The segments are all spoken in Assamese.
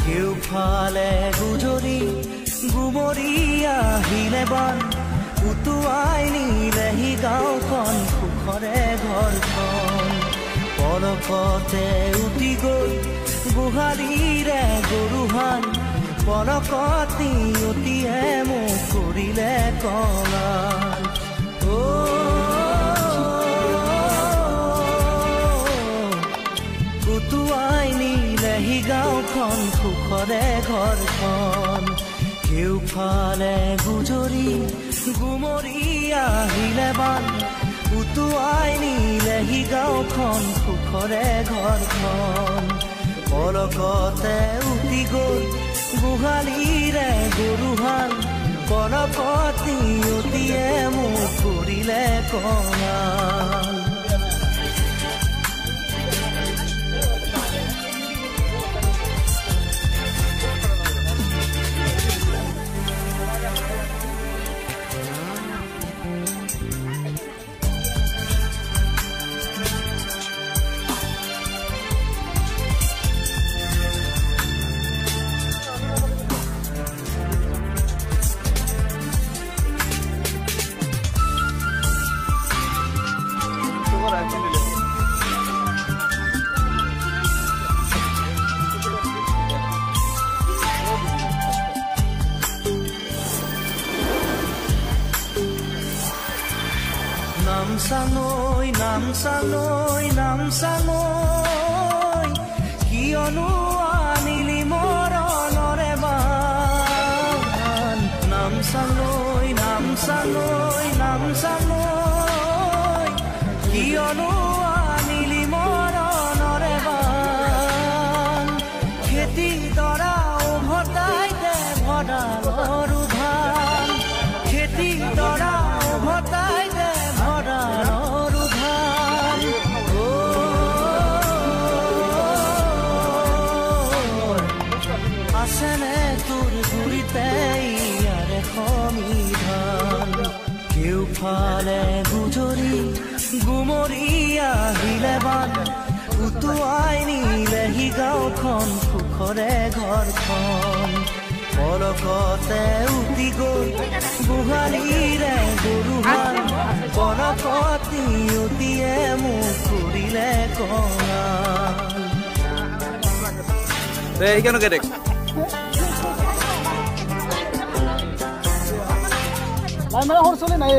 কেউফালে গুজৰি গুমৰি আহিলে বান উটুৱাই নিলেহি গাঁওখন সুখৰে ঘৰখন পলকতে উটি গ'ল গোহালিৰে গৰুহাল পলকতি অতিয়ে মোক কৰিলে কঙাল উটুৱাই নিলেহি গাঁওখন সুখৰে ঘৰখন কেউফালে গুজৰি গুমৰি আহিলে বান উটুৱাই নিলেহি গাঁওখন সুখৰে ঘৰখন পলকতে উটি গ'ল গোহালিৰে গৰুহাল পলকতি অতিয়ে মোক কৰিলে কঙাল নামচাঙৈ কিয়নো আনিলি মৰণৰে বান নামচাঙৈ কিয়নো আনিলি মৰণৰে বান খেতি দৰা উভতাই দে ভঁৰালৰ ধান খেতি দৰা উভতাই দে ভঁৰালৰ আছেনে তোৰ গুৰিতে ইয়াৰে সমিধান কেউফালে গুজৰি গুমৰি আহিলে বান উটুৱাই নিলেহি গাঁওখন সুখৰে ঘৰখন পলকতে উটি গ'ল গোহালিৰে গৰুহাল পলকতি অতিয়ে মোক কৰিলে কঙাল কেনেকে দেখ মানে সৰু চলি নাই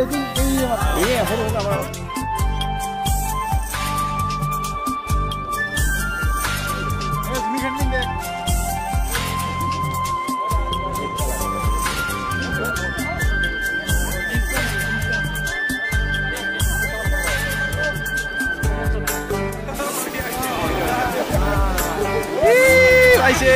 আইছে